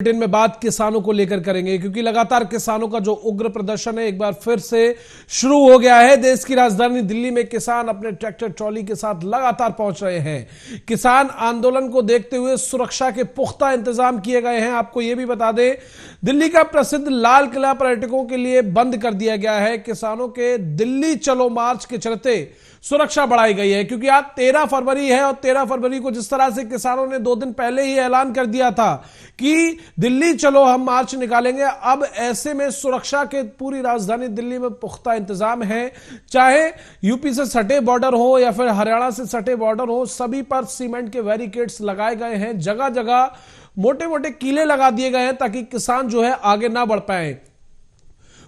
Bulletin में बात किसानों को लेकर करेंगे क्योंकि लगातार किसानों का जो उग्र प्रदर्शन है एक बार फिर से शुरू हो गया है। देश की राजधानी दिल्ली में किसान अपने ट्रैक्टर ट्रॉली के साथ लगातार पहुंच रहे हैं। किसान आंदोलन को देखते हुए सुरक्षा के पुख्ता इंतजाम किए गए हैं। आपको यह भी बता दें, दिल्ली का प्रसिद्ध लाल किला पर्यटकों के लिए बंद कर दिया गया है। किसानों के दिल्ली चलो मार्च के चलते सुरक्षा बढ़ाई गई है क्योंकि आज 13 फरवरी है और 13 फरवरी को जिस तरह से किसानों ने 2 दिन पहले ही ऐलान कर दिया था कि दिल्ली चलो हम मार्च निकालेंगे, अब ऐसे में सुरक्षा के पूरी राजधानी दिल्ली में पुख्ता इंतजाम है। चाहे यूपी से सटे बॉर्डर हो या फिर हरियाणा से सटे बॉर्डर हो, सभी पर सीमेंट के बैरिकेड्स लगाए गए हैं। जगह जगह मोटे मोटे कीले लगा दिए गए हैं ताकि किसान जो है आगे ना बढ़ पाए।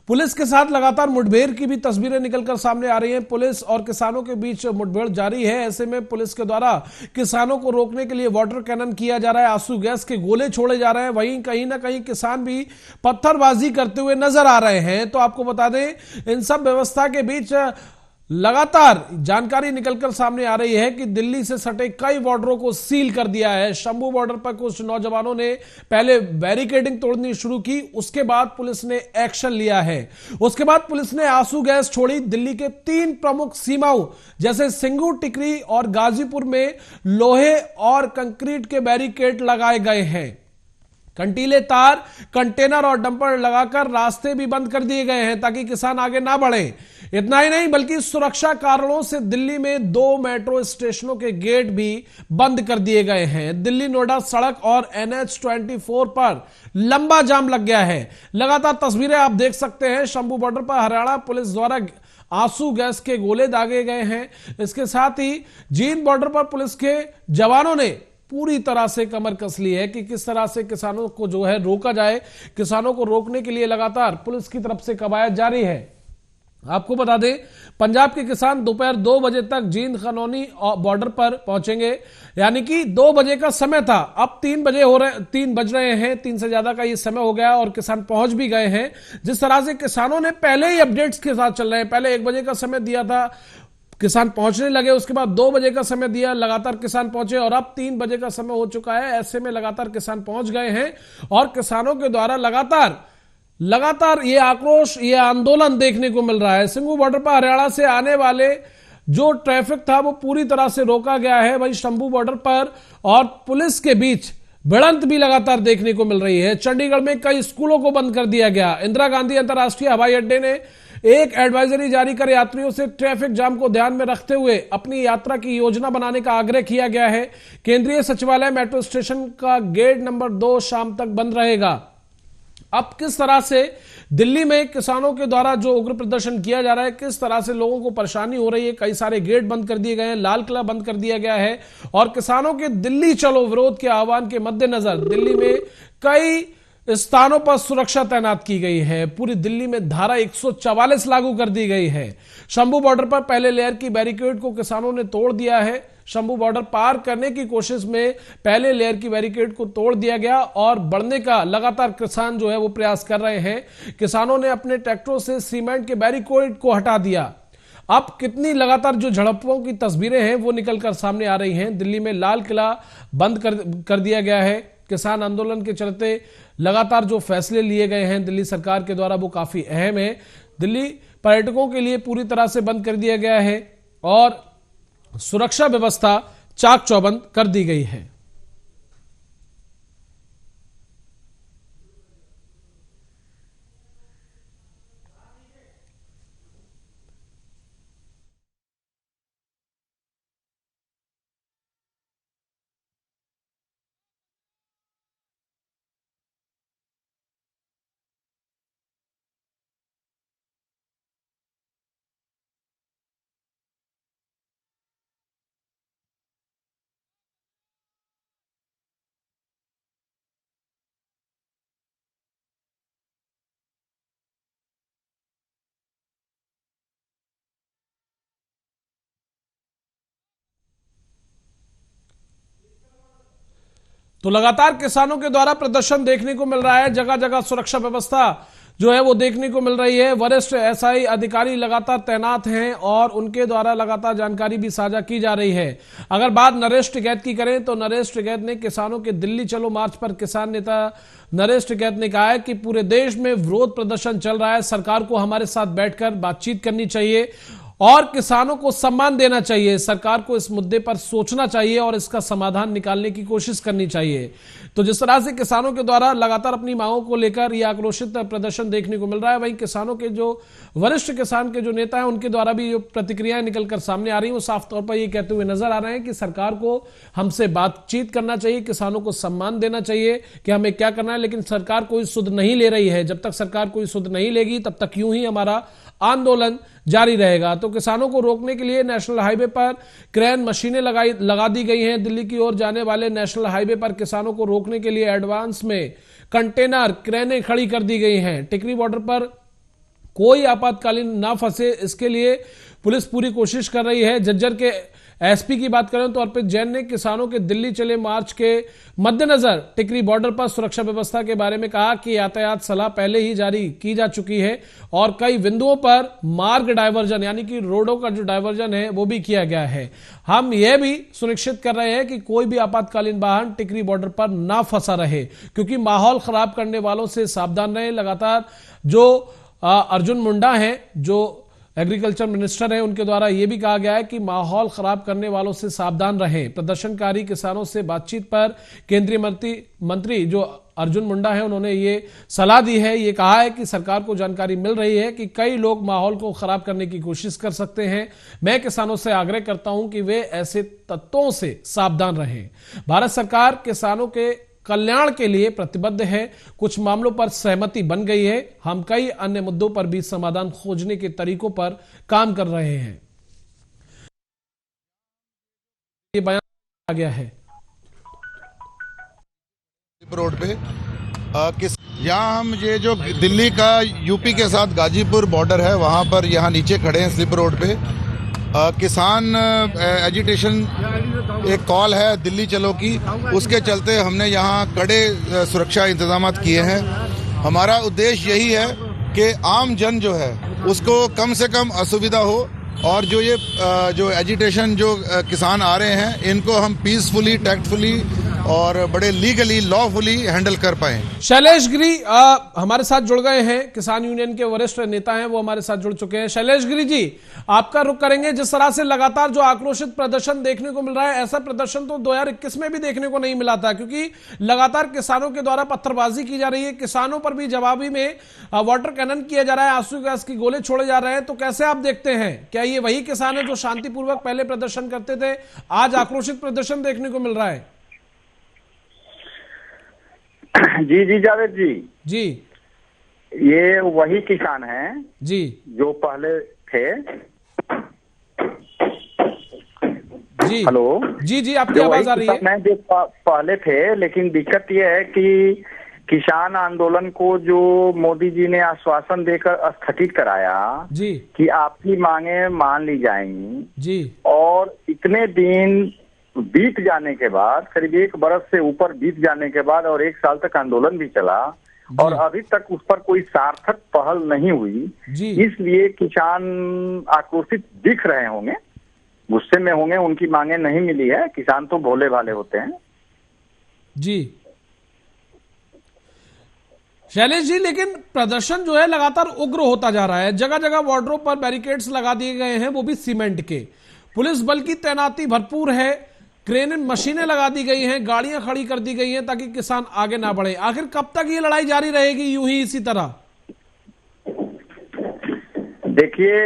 पुलिस के साथ लगातार मुठभेड़ की भी तस्वीरें निकलकर सामने आ रही हैं। पुलिस और किसानों के बीच मुठभेड़ जारी है। ऐसे में पुलिस के द्वारा किसानों को रोकने के लिए वाटर कैनन किया जा रहा है, आंसू गैस के गोले छोड़े जा रहे हैं। वहीं कहीं ना कहीं किसान भी पत्थरबाजी करते हुए नजर आ रहे हैं। तो आपको बता दें, इन सब व्यवस्था के बीच लगातार जानकारी निकलकर सामने आ रही है कि दिल्ली से सटे कई बॉर्डरों को सील कर दिया है। शंभू बॉर्डर पर कुछ नौजवानों ने पहले बैरिकेडिंग तोड़नी शुरू की, उसके बाद पुलिस ने एक्शन लिया है। उसके बाद पुलिस ने आंसू गैस छोड़ी। दिल्ली के 3 प्रमुख सीमाओं जैसे सिंगू, टिकरी और गाजीपुर में लोहे और कंक्रीट के बैरिकेड लगाए गए हैं। कंटीले तार, कंटेनर और डंपर लगाकर रास्ते भी बंद कर दिए गए हैं ताकि किसान आगे ना बढ़े। इतना ही नहीं बल्कि सुरक्षा कारणों से दिल्ली में 2 मेट्रो स्टेशनों के गेट भी बंद कर दिए गए हैं। दिल्ली नोएडा सड़क और NH-24 पर लंबा जाम लग गया है। लगातार तस्वीरें आप देख सकते हैं। शंभू बॉर्डर पर हरियाणा पुलिस द्वारा आंसू गैस के गोले दागे गए हैं। इसके साथ ही जींद बॉर्डर पर पुलिस के जवानों ने पूरी तरह से कमर कस ली है कि किस तरह से किसानों को जो है रोका जाए। किसानों को रोकने के लिए लगातार पुलिस की तरफ से कवायद जारी है। आपको बता दें, पंजाब के किसान दोपहर 2 बजे तक जींद खनौनी बॉर्डर पर पहुंचेंगे, यानी कि 2 बजे का समय था, अब 3 बज रहे हैं। 3 से ज्यादा का ये समय हो गया और किसान पहुंच भी गए हैं। जिस तरह से किसानों ने पहले ही अपडेट्स के साथ चल रहे हैं, पहले 1 बजे का समय दिया था, किसान पहुंचने लगे, उसके बाद 2 बजे का समय दिया, लगातार किसान पहुंचे और अब 3 बजे का समय हो चुका है। ऐसे में लगातार किसान पहुंच गए हैं और किसानों के द्वारा लगातार ये आक्रोश, ये आंदोलन देखने को मिल रहा है। सिंगू बॉर्डर पर हरियाणा से आने वाले जो ट्रैफिक था वो पूरी तरह से रोका गया है। वहीं शंभू बॉर्डर पर और पुलिस के बीच भिड़ंत भी लगातार देखने को मिल रही है। चंडीगढ़ में कई स्कूलों को बंद कर दिया गया। इंदिरा गांधी अंतर्राष्ट्रीय हवाई अड्डे ने एक एडवाइजरी जारी कर यात्रियों से ट्रैफिक जाम को ध्यान में रखते हुए अपनी यात्रा की योजना बनाने का आग्रह किया गया है। केंद्रीय सचिवालय मेट्रो स्टेशन का गेट नंबर 2 शाम तक बंद रहेगा। अब किस तरह से दिल्ली में किसानों के द्वारा जो उग्र प्रदर्शन किया जा रहा है, किस तरह से लोगों को परेशानी हो रही है, कई सारे गेट बंद कर दिए गए हैं, लाल किला बंद कर दिया गया है और किसानों के दिल्ली चलो विरोध के आह्वान के मद्देनजर दिल्ली में कई स्थानों पर सुरक्षा तैनात की गई है। पूरी दिल्ली में धारा 144 लागू कर दी गई है। शंभू बॉर्डर पर पहले लेयर की बैरिकेड को किसानों ने तोड़ दिया है। शंभू बॉर्डर पार करने की कोशिश में पहले लेयर की बैरिकेड को तोड़ दिया गया और बढ़ने का लगातार किसान जो है वो प्रयास कर रहे हैं। किसानों ने अपने ट्रैक्टरों से सीमेंट के बैरिकेड को हटा दिया। अब कितनी लगातार जो झड़पों की तस्वीरें हैं वो निकलकर सामने आ रही हैं। दिल्ली में लाल किला बंद कर दिया गया है। किसान आंदोलन के चलते लगातार जो फैसले लिए गए हैं दिल्ली सरकार के द्वारा वो काफी अहम है। दिल्ली पर्यटकों के लिए पूरी तरह से बंद कर दिया गया है और सुरक्षा व्यवस्था चाक चौबंद कर दी गई है। तो लगातार किसानों के द्वारा प्रदर्शन देखने को मिल रहा है। जगह जगह सुरक्षा व्यवस्था जो है वो देखने को मिल रही है। वरिष्ठ एसआई अधिकारी लगातार तैनात हैं और उनके द्वारा लगातार जानकारी भी साझा की जा रही है। अगर बात नरेश टिकैत की करें तो नरेश टिकैत ने किसानों के दिल्ली चलो मार्च पर किसान नेता नरेश टिकैत ने कहा है कि पूरे देश में विरोध प्रदर्शन चल रहा है, सरकार को हमारे साथ बैठकर बातचीत करनी चाहिए और किसानों को सम्मान देना चाहिए। सरकार को इस मुद्दे पर सोचना चाहिए और इसका समाधान निकालने की कोशिश करनी चाहिए। तो जिस तरह से किसानों के द्वारा लगातार अपनी मांगों को लेकर यह आक्रोशित प्रदर्शन देखने को मिल रहा है, वहीं किसानों के जो वरिष्ठ किसान के जो नेता हैं उनके द्वारा भी जो प्रतिक्रियाएं निकलकर सामने आ रही हैं वो साफ तौर पर ये कहते हुए नजर आ रहे हैं कि सरकार को हमसे बातचीत करना चाहिए, किसानों को सम्मान देना चाहिए कि हमें क्या करना है। लेकिन सरकार कोई सुध नहीं ले रही है। जब तक सरकार कोई सुध नहीं लेगी तब तक यूं ही हमारा आंदोलन जारी रहेगा। तो किसानों को रोकने के लिए नेशनल हाईवे पर क्रेन मशीनें लगा दी गई हैं। दिल्ली की ओर जाने वाले नेशनल हाईवे पर किसानों को रोकने के लिए एडवांस में कंटेनर क्रेनें खड़ी कर दी गई हैं। टिकरी बॉर्डर पर कोई आपातकालीन ना फंसे, इसके लिए पुलिस पूरी कोशिश कर रही है। झज्जर के एसपी की बात करें तो अर्पित जैन ने किसानों के दिल्ली चले मार्च के मद्देनजर टिकरी बॉर्डर पर सुरक्षा व्यवस्था के बारे में कहा कि यातायात सलाह पहले ही जारी की जा चुकी है और कई बिंदुओं पर मार्ग डायवर्जन यानी कि रोडों का जो डायवर्जन है वो भी किया गया है। हम यह भी सुनिश्चित कर रहे हैं कि कोई भी आपातकालीन वाहन टिकरी बॉर्डर पर ना फंसा रहे, क्योंकि माहौल खराब करने वालों से सावधान रहे। लगातार जो अर्जुन मुंडा हैं, जो एग्रीकल्चर मिनिस्टर है, उनके द्वारा यह भी कहा गया है कि माहौल खराब करने वालों से सावधान रहें। प्रदर्शनकारी किसानों से बातचीत पर केंद्रीय मंत्री जो अर्जुन मुंडा है उन्होंने ये सलाह दी है। ये कहा है कि सरकार को जानकारी मिल रही है कि कई लोग माहौल को खराब करने की कोशिश कर सकते हैं। मैं किसानों से आग्रह करता हूं कि वे ऐसे तत्वों से सावधान रहें। भारत सरकार किसानों के कल्याण के लिए प्रतिबद्ध है। कुछ मामलों पर सहमति बन गई है। हम कई अन्य मुद्दों पर भी समाधान खोजने के तरीकों पर काम कर रहे हैं। ये बयान आ गया है रोड पे यहाँ हम ये जो दिल्ली का यूपी के साथ गाजीपुर बॉर्डर है वहाँ पर यहाँ नीचे खड़े हैं स्लिप रोड पे। किसान एजिटेशन एक कॉल है दिल्ली चलो की, उसके चलते हमने यहाँ कड़े सुरक्षा इंतजाम किए हैं। हमारा उद्देश्य यही है कि आम जन जो है उसको कम से कम असुविधा हो और जो एजिटेशन जो किसान आ रहे हैं इनको हम पीसफुली, टैक्टफुली और बड़े लीगली, लॉफुली हैंडल कर पाए। शैलेश गिरी हमारे साथ जुड़ गए हैं, किसान यूनियन के वरिष्ठ नेता हैं, वो हमारे साथ जुड़ चुके हैं। शैलेश गिरी जी, आपका रुख करेंगे। जिस तरह से लगातार जो आक्रोशित प्रदर्शन देखने को मिल रहा है, ऐसा प्रदर्शन तो 2021 में भी देखने को नहीं मिला था, क्योंकि लगातार किसानों के द्वारा पत्थरबाजी की जा रही है, किसानों पर भी जवाबी में वाटर कैनन किया जा रहा है, आंसू गैस की गोले छोड़े जा रहे हैं। तो कैसे आप देखते हैं, क्या ये वही किसान है जो शांतिपूर्वक पहले प्रदर्शन करते थे, आज आक्रोशित प्रदर्शन देखने को मिल रहा है? जी जावेद जी, ये वही किसान हैं जी जो पहले थे। जी हेलो जी, आपकी आवाज आ रही है। जो पहले थे, लेकिन दिक्कत ये है कि किसान आंदोलन को जो मोदी जी ने आश्वासन देकर स्थगित कराया जी कि आपकी मांगे मान ली जाएंगी जी, और इतने दिन बीत जाने के बाद, करीब 1 बरस से ऊपर बीत जाने के बाद और 1 साल तक आंदोलन भी चला और अभी तक उस पर कोई सार्थक पहल नहीं हुई, इसलिए किसान आक्रोशित दिख रहे होंगे, गुस्से में होंगे, उनकी मांगे नहीं मिली है। किसान तो भोले भाले होते हैं। जी शैलेश जी, लेकिन प्रदर्शन जो है लगातार उग्र होता जा रहा है। जगह जगह बॉर्डरों पर बैरिकेड्स लगा दिए गए हैं, वो भी सीमेंट के। पुलिस बल की तैनाती भरपूर है, क्रेन मशीनें लगा दी गई हैं, गाड़ियां खड़ी कर दी गई हैं ताकि किसान आगे ना बढ़े। आखिर कब तक ये लड़ाई जारी रहेगी यूं ही इसी तरह? देखिए,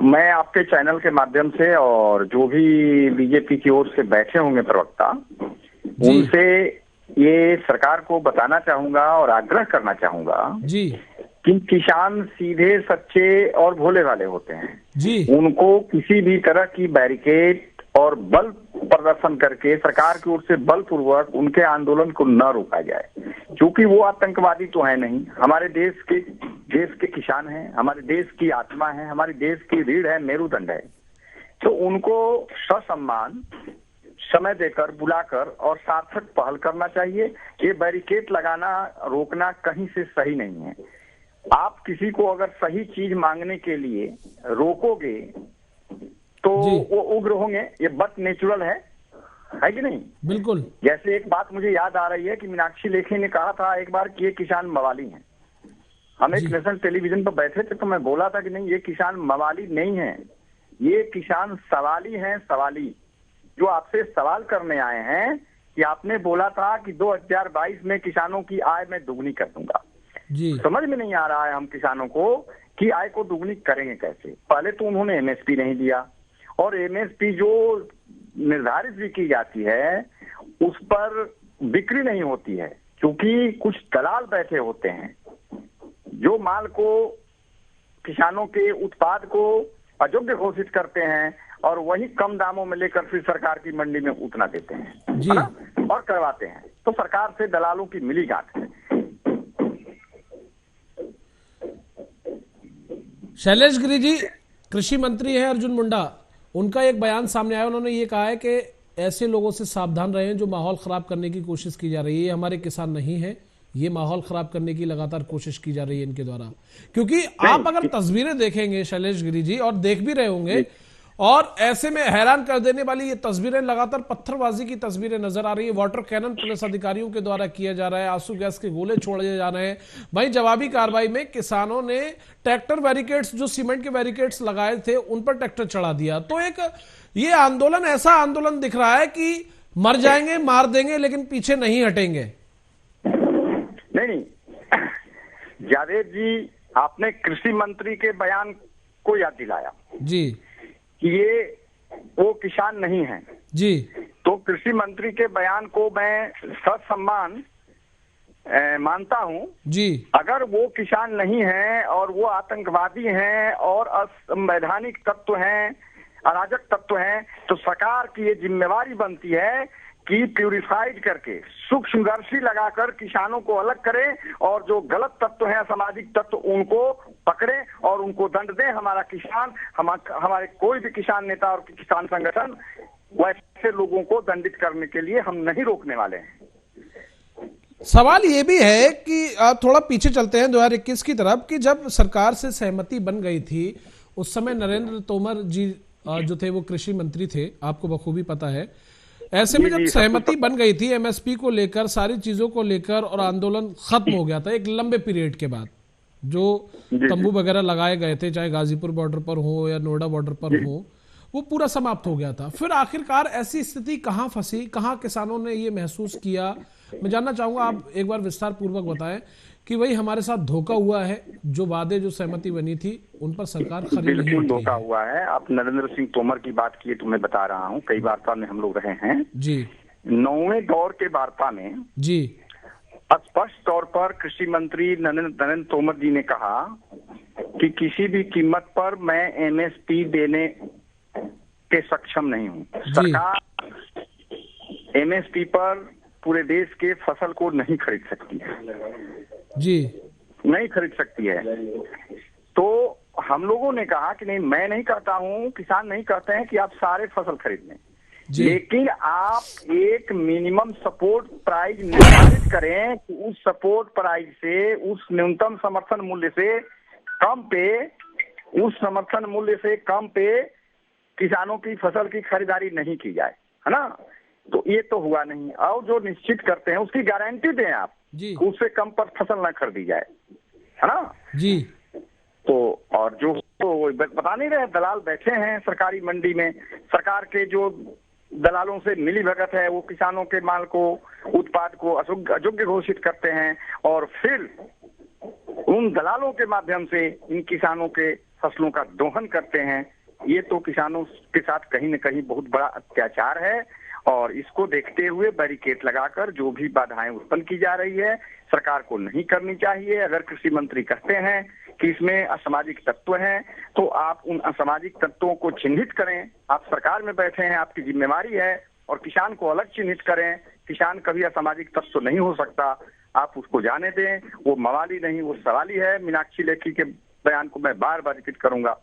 मैं आपके चैनल के माध्यम से और जो भी बीजेपी की ओर से बैठे होंगे प्रवक्ता, उनसे ये सरकार को बताना चाहूंगा और आग्रह करना चाहूंगा जी कि किसान सीधे, सच्चे और भोले वाले होते हैं जी। उनको किसी भी तरह की बैरिकेड और बल प्रदर्शन करके सरकार की ओर से बलपूर्वक उनके आंदोलन को न रोका जाए, क्योंकि वो आतंकवादी तो है नहीं। हमारे देश के किसान हैं, हमारे देश की आत्मा है, हमारे देश की रीढ़ है, मेरुदंड है। तो उनको ससम्मान, समय देकर बुलाकर और सार्थक पहल करना चाहिए। ये बैरिकेड लगाना रोकना कहीं से सही नहीं है। आप किसी को अगर सही चीज मांगने के लिए रोकोगे तो वो उग्र होंगे, ये बट नेचुरल है कि नहीं? बिल्कुल। जैसे एक बात मुझे याद आ रही है कि मीनाक्षी लेखी ने कहा था एक बार कि ये किसान मवाली हैं। हम एक नेशनल टेलीविजन पर बैठे थे तो मैं बोला था कि नहीं, ये किसान मवाली नहीं है, ये किसान सवाली हैं, सवाली जो आपसे सवाल करने आए हैं कि आपने बोला था कि 2022 में किसानों की आय मैं दुगनी कर दूंगा। जी। समझ में नहीं आ रहा है हम किसानों को कि आय को दुगनी करेंगे कैसे। पहले तो उन्होंने एमएसपी नहीं दिया, और एमएसपी जो निर्धारित भी की जाती है उस पर बिक्री नहीं होती है, क्योंकि कुछ दलाल बैठे होते हैं जो माल को, किसानों के उत्पाद को अयोग्य घोषित करते हैं और वही कम दामों में लेकर फिर सरकार की मंडी में उतना देते हैं, है ना, और करवाते हैं। तो सरकार से दलालों की मिली गांठ है। शैलेश गिरी जी कृषि मंत्री हैं अर्जुन मुंडा, उनका एक बयान सामने आया। उन्होंने ये कहा है कि ऐसे लोगों से सावधान रहें जो माहौल खराब करने की कोशिश की जा रही है। ये हमारे किसान नहीं है, ये माहौल खराब करने की लगातार कोशिश की जा रही है इनके द्वारा। क्योंकि आप अगर तस्वीरें देखेंगे शैलेश गिरी जी, और देख भी रहे होंगे, और ऐसे में हैरान कर देने वाली ये तस्वीरें, लगातार पत्थरबाजी की तस्वीरें नजर आ रही है। वाटर कैनन पुलिस अधिकारियों के द्वारा किया जा रहा है, आंसू गैस के गोले छोड़े जा रहे हैं। वहीं जवाबी कार्रवाई में किसानों ने ट्रैक्टर बैरिकेड्स, जो सीमेंट के बैरिकेड्स लगाए थे, उन पर ट्रैक्टर चढ़ा दिया। तो एक ये आंदोलन ऐसा आंदोलन दिख रहा है कि मर जाएंगे, मार देंगे, लेकिन पीछे नहीं हटेंगे। नहीं, जावेद जी, आपने कृषि मंत्री के बयान को याद दिलाया जी कि ये वो किसान नहीं है जी। तो कृषि मंत्री के बयान को मैं ससम्मान मानता हूं जी। अगर वो किसान नहीं है और वो आतंकवादी हैं और असंवैधानिक तत्व हैं, अराजक तत्व हैं, तो सरकार की ये जिम्मेवारी बनती है कि प्यूरिफाइड करके, सूक्ष्मदर्शी लगाकर किसानों को अलग करें और जो गलत तत्व हैं, असामाजिक तत्व, उनको पकड़ें और उनको दंड दें। हमारा किसान, हमारे कोई भी किसान नेता और किसान संगठन वैसे लोगों को दंडित करने के लिए हम नहीं रोकने वाले हैं। सवाल ये भी है कि थोड़ा पीछे चलते हैं 2021 की तरफ, कि जब सरकार से सहमति बन गई थी, उस समय नरेंद्र तोमर जी जो थे वो कृषि मंत्री थे, आपको बखूबी पता है। ऐसे में जब सहमति बन गई थी एमएसपी को लेकर, सारी चीजों को लेकर, और आंदोलन खत्म हो गया था एक लंबे पीरियड के बाद, जो तंबू वगैरह लगाए गए थे, चाहे गाजीपुर बॉर्डर पर हो या नोएडा बॉर्डर पर हो, वो पूरा समाप्त हो गया था। फिर आखिरकार ऐसी स्थिति कहां फंसी, कहां किसानों ने ये महसूस किया? मैं जानना चाहूंगा, आप एक बार विस्तार पूर्वक बताएं कि वही हमारे साथ धोखा हुआ है, जो वादे, जो सहमति बनी थी, उन पर सरकार खरी नहीं बिल्कुल धोखा हुआ है। आप नरेंद्र सिंह तोमर की बात की तो मैं बता रहा हूँ, कई वार्ता में हम लोग रहे हैं जी। 9वें दौर के वार्ता में जी स्पष्ट तौर पर कृषि मंत्री नरेंद्र तोमर जी ने कहा कि किसी भी कीमत पर मैं एमएसपी देने के सक्षम नहीं हूँ। सरकार एमएसपी पर पूरे देश के फसल को नहीं खरीद सकती है जी, नहीं खरीद सकती है। तो हम लोगों ने कहा कि नहीं, मैं नहीं कहता हूँ, किसान नहीं कहते हैं कि आप सारे फसल खरीद लें, लेकिन आप एक मिनिमम सपोर्ट प्राइस निर्धारित करें कि उस सपोर्ट प्राइस से, उस न्यूनतम समर्थन मूल्य से कम पे, उस समर्थन मूल्य से कम पे किसानों की फसल की खरीदारी नहीं की जाए, है ना। तो ये तो हुआ नहीं। और जो निश्चित करते हैं उसकी गारंटी दें आप जी, उससे कम पर फसल ना खरीदी जाए, है ना जी। तो और जो तो बता नहीं रहे, दलाल बैठे हैं सरकारी मंडी में, सरकार के जो दलालों से मिली भगत है, वो किसानों के माल को, उत्पाद को अयोग्य घोषित करते हैं और फिर उन दलालों के माध्यम से इन किसानों के फसलों का दोहन करते हैं। ये तो किसानों के साथ कहीं न कहीं बहुत बड़ा अत्याचार है, और इसको देखते हुए बैरिकेड लगाकर जो भी बाधाएं उत्पन्न की जा रही है, सरकार को नहीं करनी चाहिए। अगर कृषि मंत्री कहते हैं कि इसमें असामाजिक तत्व हैं, तो आप उन असामाजिक तत्वों को चिन्हित करें। आप सरकार में बैठे हैं, आपकी जिम्मेवारी है, और किसान को अलग चिन्हित करें। किसान कभी असामाजिक तत्व नहीं हो सकता, आप उसको जाने दें। वो मवाली नहीं, वो सवाली है। मीनाक्षी लेखी के बयान को मैं बार बार रिपीट करूंगा।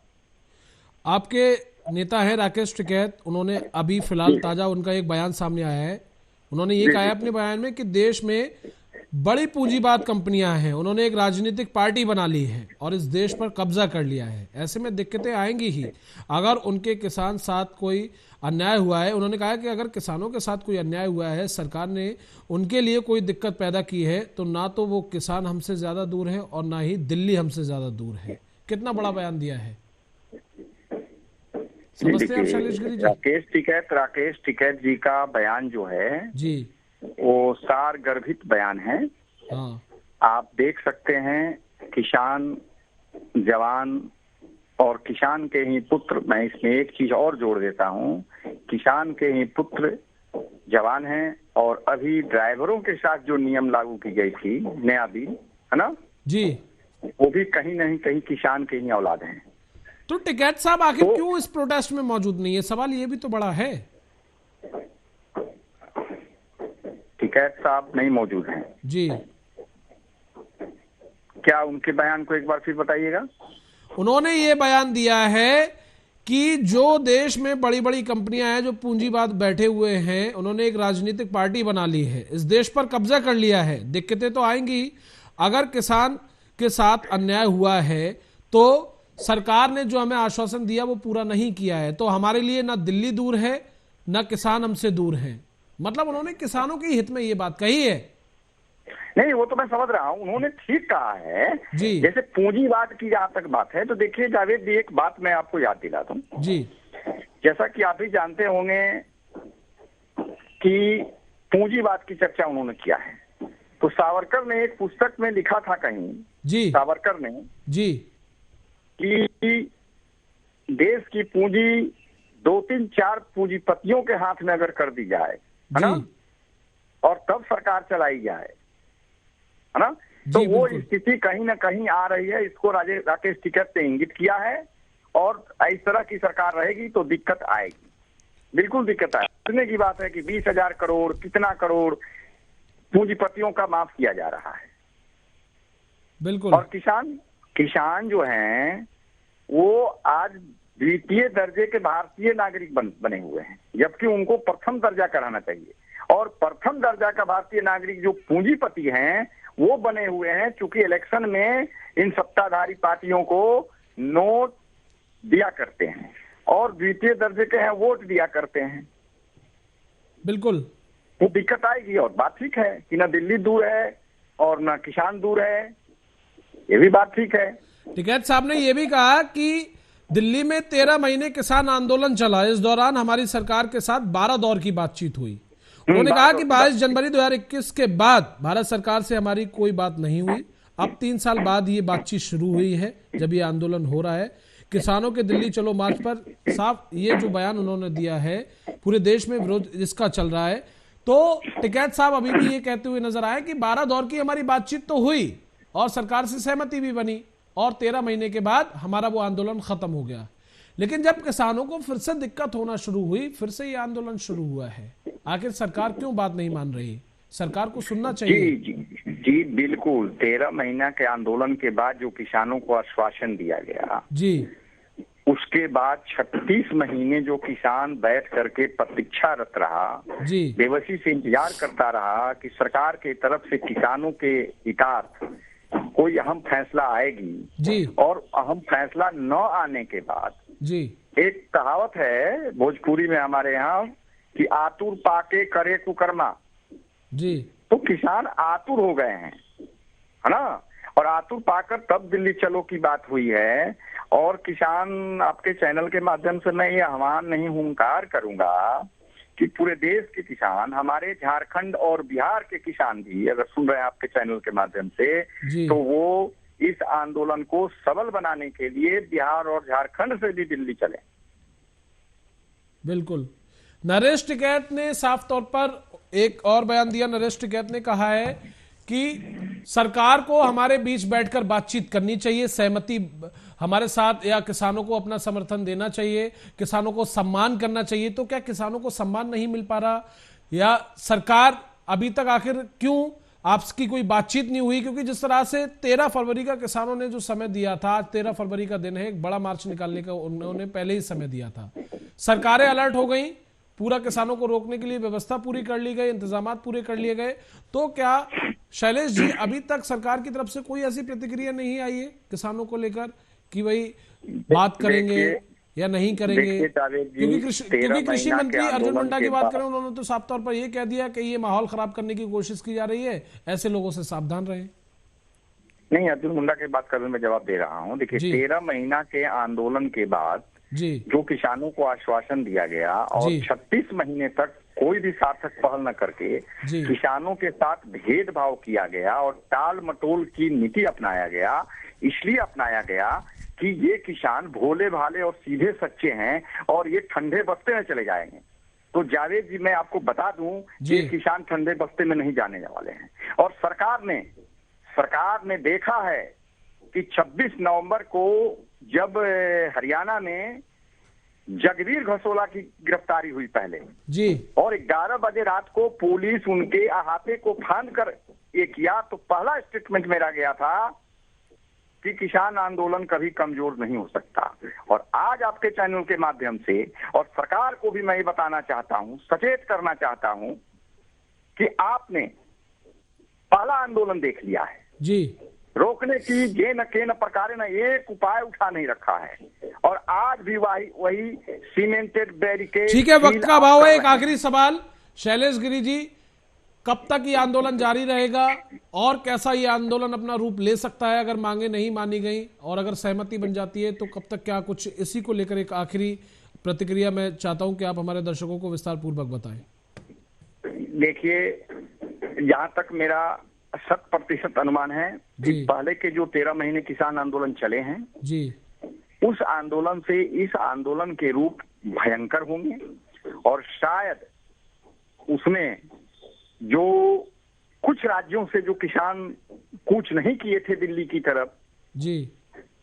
आपके नेता है राकेश टिकैत, उन्होंने अभी फिलहाल ताजा उनका एक बयान सामने आया है। उन्होंने ये कहा है अपने बयान में कि देश में बड़ी पूंजीवाद कंपनियां हैं, उन्होंने एक राजनीतिक पार्टी बना ली है और इस देश पर कब्जा कर लिया है। ऐसे में दिक्कतें आएंगी ही अगर उनके किसान साथ कोई अन्याय हुआ है। उन्होंने कहा कि अगर किसानों के साथ कोई अन्याय हुआ है, सरकार ने उनके लिए कोई दिक्कत पैदा की है, तो ना तो वो किसान हमसे ज्यादा दूर है और ना ही दिल्ली हमसे ज्यादा दूर है। कितना बड़ा बयान दिया है, समझते हैं आप शैलेश गिरी जी? राकेश टिकैत जी का बयान जो है जी, वो सारगर्भित बयान है। हाँ, आप देख सकते हैं, किसान, जवान और किसान के ही पुत्र, मैं इसमें एक चीज और जोड़ देता हूँ, किसान के ही पुत्र जवान हैं। और अभी ड्राइवरों के साथ जो नियम लागू की गई थी, नया बिल है ना जी, वो भी कहीं नहीं कहीं किसान के ही औलाद हैं। तो टिकैत साहब आखिर क्यों इस प्रोटेस्ट में मौजूद नहीं है? सवाल ये भी तो बड़ा है। टिकैत साहब नहीं मौजूद हैं जी, क्या? उनके बयान को एक बार फिर बताइएगा। उन्होंने ये बयान दिया है कि जो देश में बड़ी बड़ी कंपनियां हैं, जो पूंजीवाद बैठे हुए हैं, उन्होंने एक राजनीतिक पार्टी बना ली है, इस देश पर कब्जा कर लिया है। दिक्कतें तो आएंगी अगर किसान के साथ अन्याय हुआ है, तो सरकार ने जो हमें आश्वासन दिया वो पूरा नहीं किया है, तो हमारे लिए ना दिल्ली दूर है ना किसान हमसे दूर है। मतलब उन्होंने किसानों के हित में ये बात कही है। नहीं, वो तो मैं समझ रहा हूँ, उन्होंने ठीक कहा है जी। जैसे पूंजीवाद की जहां तक बात है, तो देखिए जावेद जी, एक बात मैं आपको याद दिला दूं जी, जैसा कि आप भी जानते होंगे कि पूंजीवाद की चर्चा उन्होंने किया है, तो सावरकर ने एक पुस्तक में लिखा था कहीं, जी, सावरकर ने जी, कि देश की पूंजी 2-3-4 पूंजीपतियों के हाथ में अगर कर दी जाए, है ना, और तब सरकार चलाई जाए, है ना, तो वो स्थिति कहीं ना कहीं आ रही है। इसको राकेश टिकैत ने इंगित किया है, और इस तरह की सरकार रहेगी तो दिक्कत आएगी, बिल्कुल दिक्कत आएगी। सुनने की बात है कि 20,000 करोड़ कितना करोड़ पूंजीपतियों का माफ किया जा रहा है, बिल्कुल। और किसान जो हैं वो आज द्वितीय दर्जे के भारतीय नागरिक बने हुए हैं, जबकि उनको प्रथम दर्जा कराना चाहिए। और प्रथम दर्जा का भारतीय नागरिक जो पूंजीपति हैं वो बने हुए हैं, चूंकि इलेक्शन में इन सत्ताधारी पार्टियों को नोट दिया करते हैं और द्वितीय दर्जे के हैं वोट दिया करते हैं। बिल्कुल, वो दिक्कत आएगी। और बात ठीक है कि ना दिल्ली दूर है और ना किसान दूर है, ये भी बात ठीक है। टिकैत साहब ने यह भी कहा कि दिल्ली में 13 महीने किसान आंदोलन चला, इस दौरान हमारी सरकार के साथ 12 दौर की बातचीत हुई। उन्होंने कहा कि 22 जनवरी 2021 के बाद भारत सरकार से हमारी कोई बात नहीं हुई। अब 3 साल बाद ये बातचीत शुरू हुई है, जब ये आंदोलन हो रहा है। किसानों के दिल्ली चलो मार्च पर साफ ये जो बयान उन्होंने दिया है, पूरे देश में विरोध इसका चल रहा है। तो टिकैत साहब अभी भी ये कहते हुए नजर आए कि 12 दौर की हमारी बातचीत तो हुई और सरकार से सहमति भी बनी, और 13 महीने के बाद हमारा वो आंदोलन खत्म हो गया। लेकिन जब किसानों को फिर से दिक्कत होना शुरू हुई, फिर से ये आंदोलन शुरू हुआ है। आखिर सरकार क्यों बात नहीं मान रही? सरकार को सुनना चाहिए। जी बिल्कुल। 13 महीना के आंदोलन के बाद जो किसानों को आश्वासन दिया गया जी, उसके बाद 36 महीने जो किसान बैठ करके प्रतीक्षारत रहा, जी, बेबसी से इंतजार करता रहा कि सरकार के तरफ से किसानों के हितार्थ कोई अहम फैसला आएगी जी, और अहम फैसला न आने के बाद, जी, एक कहावत है भोजपुरी में हमारे यहाँ कि आतुर पाके करे कुकर्मा, जी, तो किसान आतुर हो गए हैं, है ना, और आतुर पाकर तब दिल्ली चलो की बात हुई है। और किसान, आपके चैनल के माध्यम से मैं ये आह्वान नहीं हुंकार करूंगा कि पूरे देश के किसान, हमारे झारखंड और बिहार के किसान भी अगर सुन रहे हैं आपके चैनल के माध्यम से, तो वो इस आंदोलन को सबल बनाने के लिए बिहार और झारखंड से भी दिल्ली चले। बिल्कुल। नरेश टिकैत ने साफ तौर पर एक और बयान दिया। नरेश टिकैत ने कहा है कि सरकार को हमारे बीच बैठकर बातचीत करनी चाहिए, सहमति हमारे साथ, या किसानों को अपना समर्थन देना चाहिए, किसानों को सम्मान करना चाहिए। तो क्या किसानों को सम्मान नहीं मिल पा रहा, या सरकार अभी तक आखिर क्यों आपकी कोई बातचीत नहीं हुई? क्योंकि जिस तरह से 13 फरवरी का किसानों ने जो समय दिया था, आज 13 फरवरी का दिन है, एक बड़ा मार्च निकालने का उन्होंने पहले ही समय दिया था। सरकारें अलर्ट हो गई, पूरा किसानों को रोकने के लिए व्यवस्था पूरी कर ली गई, इंतजाम पूरे कर लिए गए। तो क्या शैलेश जी अभी तक सरकार की तरफ से कोई ऐसी प्रतिक्रिया नहीं आई है किसानों को लेकर कि भाई बात करेंगे या नहीं करेंगे? क्योंकि कृषि मंत्री अर्जुन मुंडा की बात करें, उन्होंने तो साफ तौर पर यह कह दिया कि ये माहौल खराब करने की कोशिश की जा रही है, ऐसे लोगों से सावधान रहें। नहीं, अर्जुन मुंडा की बात करने में जवाब दे रहा हूँ। देखिए, 13 महीना के आंदोलन के बाद जी जो किसानों को आश्वासन दिया गया और 36 महीने तक कोई भी सार्थक पहल न करके किसानों के साथ भेदभाव किया गया और टाल मटोल की नीति अपनाया गया, इसलिए अपनाया गया कि ये किसान भोले भाले और सीधे सच्चे हैं और ये ठंडे बस्ते में चले जाएंगे। तो जावेद जी, मैं आपको बता दूं कि किसान ठंडे बस्ते में नहीं जाने वाले हैं। और सरकार ने देखा है कि 26 नवंबर को जब हरियाणा में जगवीर घसोला की गिरफ्तारी हुई पहले जी, और 11 बजे रात को पुलिस उनके अहाते को फांद कर ये किया, तो पहला स्टेटमेंट मेरा गया था कि किसान आंदोलन कभी कमजोर नहीं हो सकता। और आज आपके चैनल के माध्यम से और सरकार को भी मैं ये बताना चाहता हूं, सचेत करना चाहता हूं कि आपने पहला आंदोलन देख लिया है जी, रोकने की जे न के न प्रकार न एक उपाय उठा नहीं रखा है, और आज भी वही सीमेंटेड बैरिकेड। ठीक है, वक्त का अभाव है। एक आखिरी सवाल शैलेश गिरी जी, कब तक ये आंदोलन जारी रहेगा और कैसा ये आंदोलन अपना रूप ले सकता है अगर मांगे नहीं मानी गई, और अगर सहमति बन जाती है तो कब तक, क्या कुछ इसी को लेकर एक आखिरी प्रतिक्रिया मैं चाहता हूं कि आप हमारे दर्शकों को विस्तार पूर्वक बताएं। देखिए, जहां तक मेरा 100% अनुमान है कि पहले के जो 13 महीने किसान आंदोलन चले हैं जी, उस आंदोलन से इस आंदोलन के रूप भयंकर होंगे, और शायद उसमें जो कुछ राज्यों से जो किसान कूच नहीं किए थे दिल्ली की तरफ जी,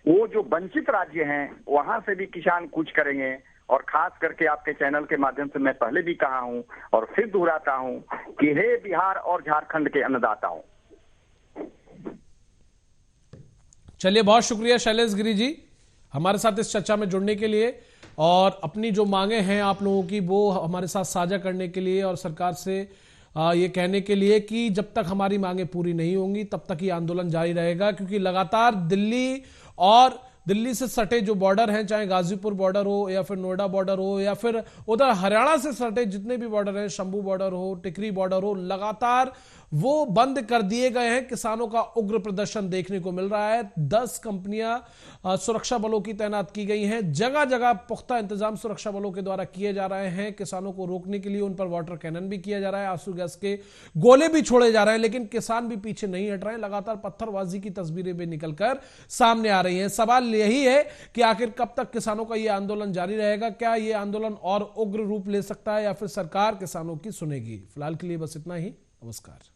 वो जो वंचित राज्य हैं वहां से भी किसान कूच करेंगे। और खास करके आपके चैनल के माध्यम से मैं पहले भी कहा हूं और फिर दोहराता हूं कि हे बिहार और झारखंड के अन्नदाताओं। चलिए, बहुत शुक्रिया शैलेश गिरी जी हमारे साथ इस चर्चा में जुड़ने के लिए और अपनी जो मांगे हैं आप लोगों की वो हमारे साथ साझा करने के लिए, और सरकार से ये कहने के लिए कि जब तक हमारी मांगे पूरी नहीं होंगी तब तक ये आंदोलन जारी रहेगा। क्योंकि लगातार दिल्ली और दिल्ली से सटे जो बॉर्डर हैं, चाहे गाजीपुर बॉर्डर हो या फिर नोएडा बॉर्डर हो या फिर उधर हरियाणा से सटे जितने भी बॉर्डर हैं, शंभू बॉर्डर हो, टिकरी बॉर्डर हो, लगातार वो बंद कर दिए गए हैं। किसानों का उग्र प्रदर्शन देखने को मिल रहा है। 10 कंपनियां सुरक्षा बलों की तैनात की गई हैं। जगह जगह पुख्ता इंतजाम सुरक्षा बलों के द्वारा किए जा रहे हैं। किसानों को रोकने के लिए उन पर वाटर कैनन भी किया जा रहा है, आंसू गैस के गोले भी छोड़े जा रहे हैं, लेकिन किसान भी पीछे नहीं हट रहे हैं। लगातार पत्थरबाजी की तस्वीरें भी निकलकर सामने आ रही हैं। सवाल यही है कि आखिर कब तक किसानों का यह आंदोलन जारी रहेगा? क्या यह आंदोलन और उग्र रूप ले सकता है या फिर सरकार किसानों की सुनेगी? फिलहाल के लिए बस इतना ही। नमस्कार।